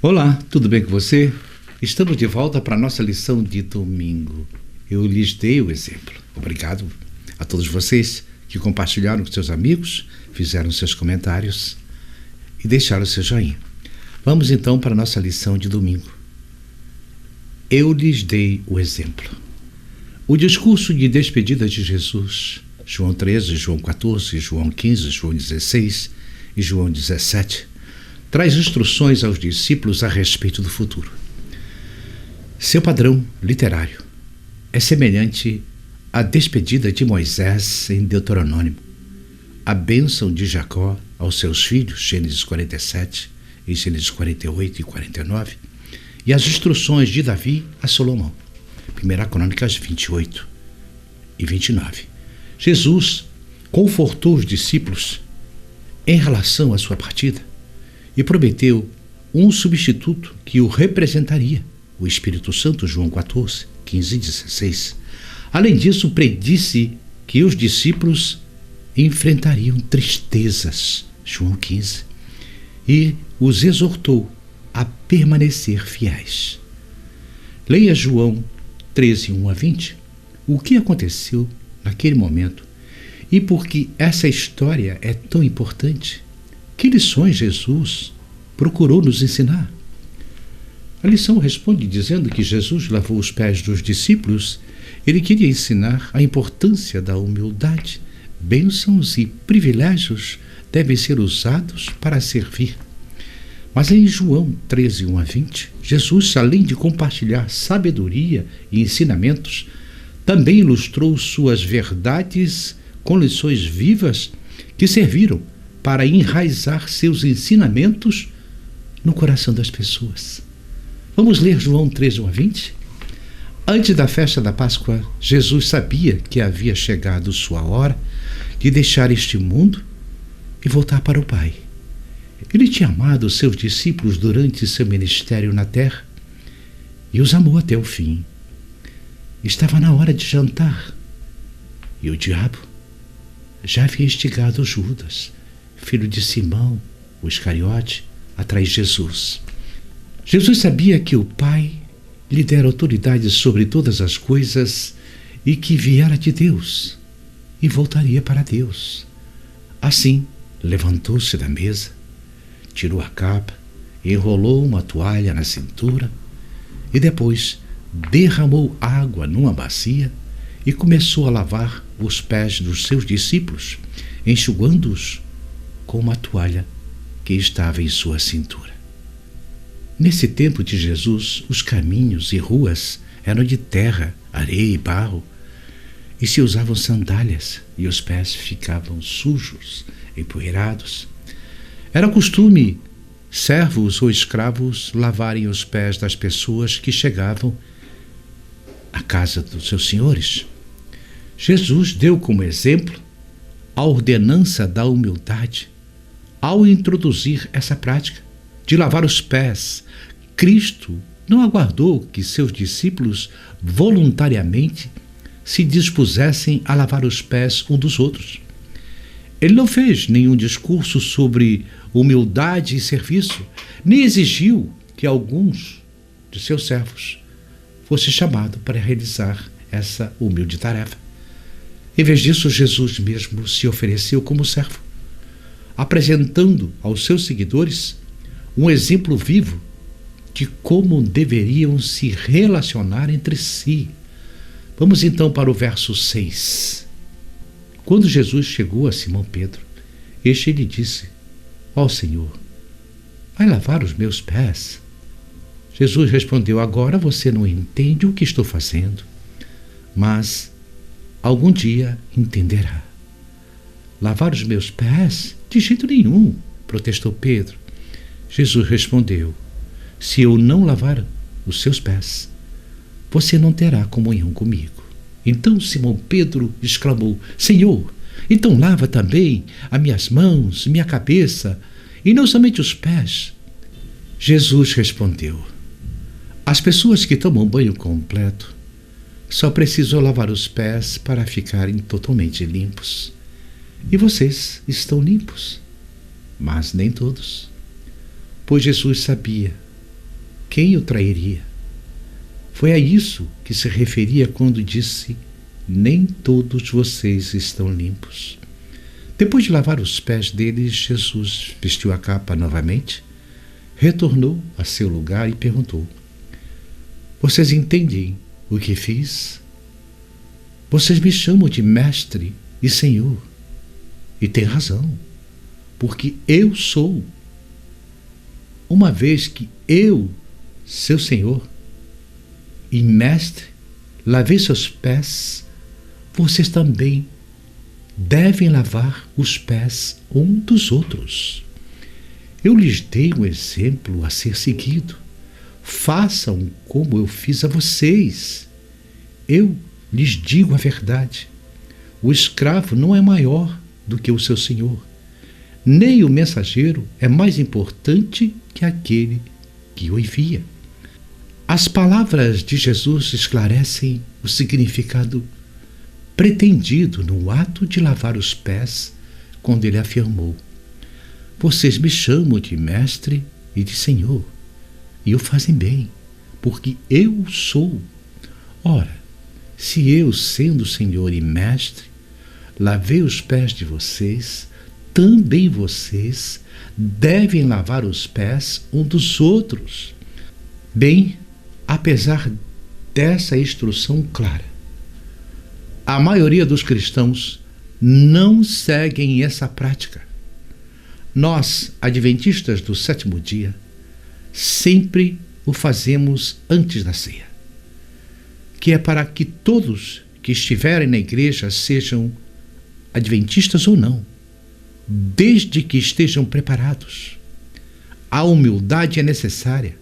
Olá, tudo bem com você? Estamos de volta para a nossa lição de domingo. Eu lhes dei o exemplo. Obrigado a todos vocês que compartilharam com seus amigos, fizeram seus comentários e deixaram seu joinha. Vamos então para a nossa lição de domingo. Eu lhes dei o exemplo. O discurso de despedida de Jesus, João 13, João 14, João 15, João 16 e João 17, traz instruções aos discípulos a respeito do futuro. Seu padrão literário é semelhante à despedida de Moisés em Deuteronômio, a bênção de Jacó aos seus filhos, Gênesis 47 e Gênesis 48 e 49, e as instruções de Davi a Salomão, 1 Crônicas 28 e 29. Jesus confortou os discípulos em relação à sua partida e prometeu um substituto que o representaria, o Espírito Santo, João 14, 15 e 16. Além disso, predisse que os discípulos enfrentariam tristezas, João 15, e os exortou a permanecer fiéis. Leia João 13, 1 a 20, o que aconteceu naquele momento e por que essa história é tão importante. Que lições Jesus procurou nos ensinar? A lição responde dizendo que Jesus lavou os pés dos discípulos. Ele queria ensinar a importância da humildade. Bênçãos e privilégios devem ser usados para servir. Mas em João 13, 1 a 20, Jesus, além de compartilhar sabedoria e ensinamentos, também ilustrou suas verdades com lições vivas que serviram para enraizar seus ensinamentos no coração das pessoas. Vamos ler João 13, 1 a 20? Antes da festa da Páscoa, Jesus sabia que havia chegado sua hora de deixar este mundo e voltar para o Pai. Ele tinha amado seus discípulos durante seu ministério na terra e os amou até o fim. Estava na hora de jantar e o diabo já havia instigado Judas, filho de Simão, o Iscariote, atrás de Jesus. Jesus sabia que o Pai lhe dera autoridade sobre todas as coisas e que viera de Deus e voltaria para Deus. Assim, levantou-se da mesa, tirou a capa, enrolou uma toalha na cintura e depois derramou água numa bacia e começou a lavar os pés dos seus discípulos, enxugando-os com uma toalha que estava em sua cintura. Nesse tempo de Jesus, os caminhos e ruas eram de terra, areia e barro, e se usavam sandálias, e os pés ficavam sujos, empoeirados. Era costume servos ou escravos lavarem os pés das pessoas que chegavam à casa dos seus senhores. Jesus deu como exemplo a ordenança da humildade ao introduzir essa prática de lavar os pés. Cristo não aguardou que seus discípulos voluntariamente se dispusessem a lavar os pés um dos outros. Ele não fez nenhum discurso sobre humildade e serviço, nem exigiu que alguns de seus servos fosse chamado para realizar essa humilde tarefa. Em vez disso, Jesus mesmo se ofereceu como servo, apresentando aos seus seguidores um exemplo vivo de como deveriam se relacionar entre si. Vamos então para o verso 6. Quando Jesus chegou a Simão Pedro, este lhe disse: Ó Senhor, vai lavar os meus pés? Jesus respondeu: Agora você não entende o que estou fazendo, mas algum dia entenderá. Lavar os meus pés? De jeito nenhum, protestou Pedro. Jesus respondeu: Se eu não lavar os seus pés, você não terá comunhão comigo. Então Simão Pedro exclamou: Senhor, então lava também as minhas mãos, minha cabeça, e não somente os pés. Jesus respondeu: As pessoas que tomam banho completo só precisam lavar os pés para ficarem totalmente limpos. E vocês estão limpos, mas nem todos. Pois Jesus sabia quem o trairia. Foi a isso que se referia quando disse: nem todos vocês estão limpos. Depois de lavar os pés deles, Jesus vestiu a capa novamente, retornou a seu lugar e perguntou: vocês entendem o que fiz? Vocês me chamam de mestre e senhor. E tem razão, porque eu sou. Uma vez que eu, seu senhor e mestre, lavei seus pés, vocês também devem lavar os pés um dos outros. Eu lhes dei um exemplo a ser seguido. Façam como eu fiz a vocês. Eu lhes digo a verdade. O escravo não é maior do que o seu senhor, nem o mensageiro é mais importante que aquele que o envia. As palavras de Jesus esclarecem o significado pretendido no ato de lavar os pés, quando ele afirmou: vocês me chamam de mestre e de senhor, e o fazem bem, porque eu sou. Ora, se eu, sendo senhor e mestre, lavei os pés de vocês, também vocês devem lavar os pés um dos outros. Bem, apesar dessa instrução clara, a maioria dos cristãos não seguem essa prática. Nós, adventistas do sétimo dia, sempre o fazemos antes da ceia, que é para que todos que estiverem na igreja sejam adventistas ou não, desde que estejam preparados. A humildade é necessária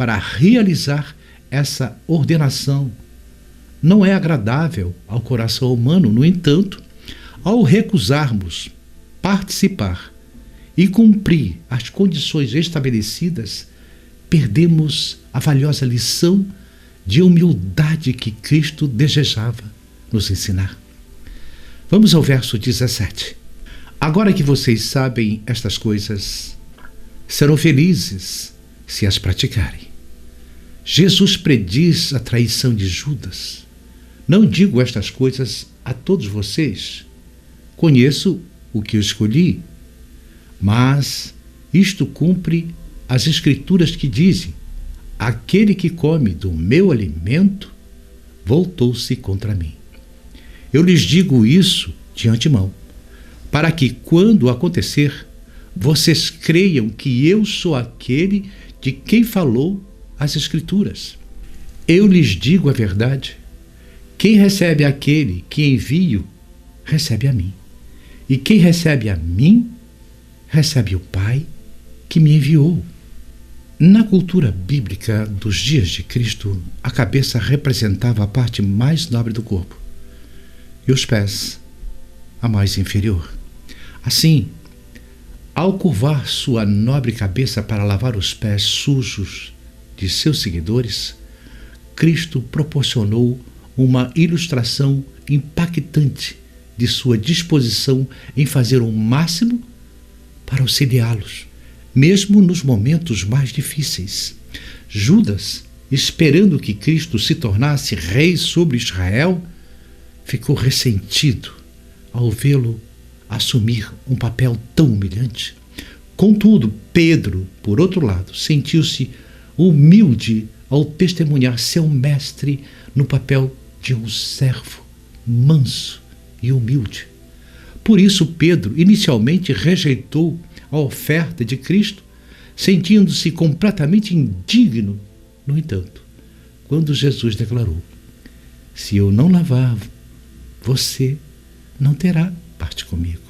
para realizar essa ordenação. Não é agradável ao coração humano, no entanto, ao recusarmos participar e cumprir as condições estabelecidas, perdemos a valiosa lição de humildade que Cristo desejava nos ensinar. Vamos ao verso 17. Agora que vocês sabem estas coisas, serão felizes se as praticarem. Jesus prediz a traição de Judas. Não digo estas coisas a todos vocês. Conheço o que eu escolhi, mas isto cumpre as Escrituras que dizem: aquele que come do meu alimento voltou-se contra mim. Eu lhes digo isso de antemão, para que, quando acontecer, vocês creiam que eu sou aquele de quem falou as Escrituras. Eu lhes digo a verdade: quem recebe aquele que envio, recebe a mim. E quem recebe a mim, recebe o Pai que me enviou. Na cultura bíblica dos dias de Cristo, a cabeça representava a parte mais nobre do corpo e os pés, a mais inferior. Assim, ao curvar sua nobre cabeça para lavar os pés sujos de seus seguidores, Cristo proporcionou uma ilustração impactante de sua disposição em fazer o máximo para auxiliá-los, mesmo nos momentos mais difíceis. Judas, esperando que Cristo se tornasse rei sobre Israel, ficou ressentido ao vê-lo assumir um papel tão humilhante. Contudo, Pedro, por outro lado, sentiu-se humilde ao testemunhar seu mestre no papel de um servo manso e humilde. Por isso, Pedro inicialmente rejeitou a oferta de Cristo, sentindo-se completamente indigno. No entanto, quando Jesus declarou: se eu não lavar, você não terá parte comigo,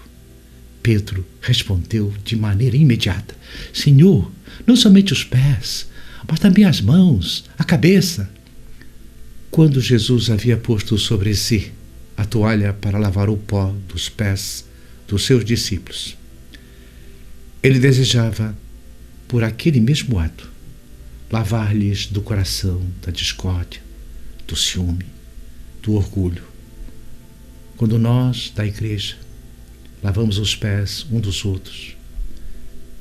Pedro respondeu de maneira imediata: Senhor, não somente os pés, mas também as mãos, a cabeça. Quando Jesus havia posto sobre si a toalha para lavar o pó dos pés dos seus discípulos, ele desejava, por aquele mesmo ato, lavar-lhes do coração da discórdia, do ciúme, do orgulho. Quando nós, da igreja, lavamos os pés um dos outros,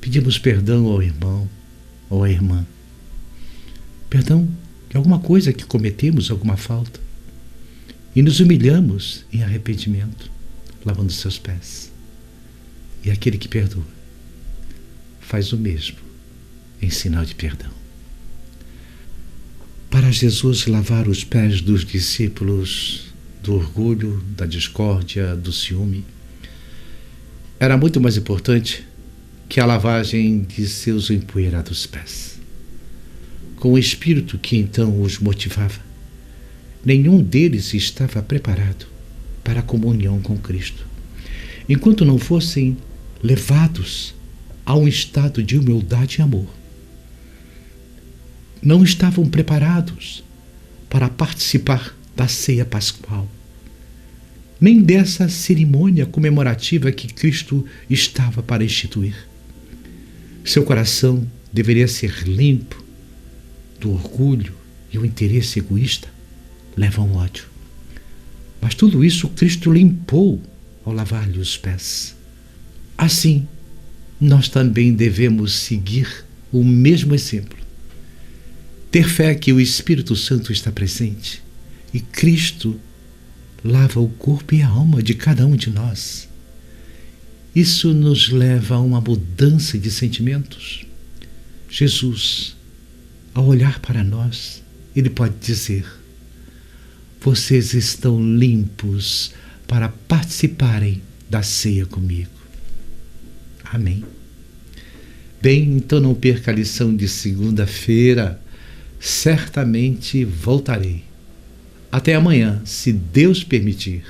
pedimos perdão ao irmão ou à irmã, Perdão de alguma coisa que cometemos, alguma falta. E nos humilhamos em arrependimento, lavando seus pés. E aquele que perdoa faz o mesmo em sinal de perdão. Para Jesus lavar os pés dos discípulos do orgulho, da discórdia, do ciúme, era muito mais importante que a lavagem de seus empoeirados pés. Com o espírito que então os motivava, nenhum deles estava preparado para a comunhão com Cristo, enquanto não fossem levados a um estado de humildade e amor. Não estavam preparados para participar da ceia pascual, nem dessa cerimônia comemorativa que Cristo estava para instituir. Seu coração deveria ser limpo do orgulho, e o interesse egoísta levam ao ódio. Mas tudo isso Cristo limpou ao lavar-lhe os pés. Assim, nós também devemos seguir o mesmo exemplo. Ter fé que o Espírito Santo está presente e Cristo lava o corpo e a alma de cada um de nós. Isso nos leva a uma mudança de sentimentos. Jesus, ao olhar para nós, ele pode dizer: vocês estão limpos para participarem da ceia comigo. Amém. Bem, então não perca a lição de segunda-feira. Certamente voltarei. Até amanhã, se Deus permitir.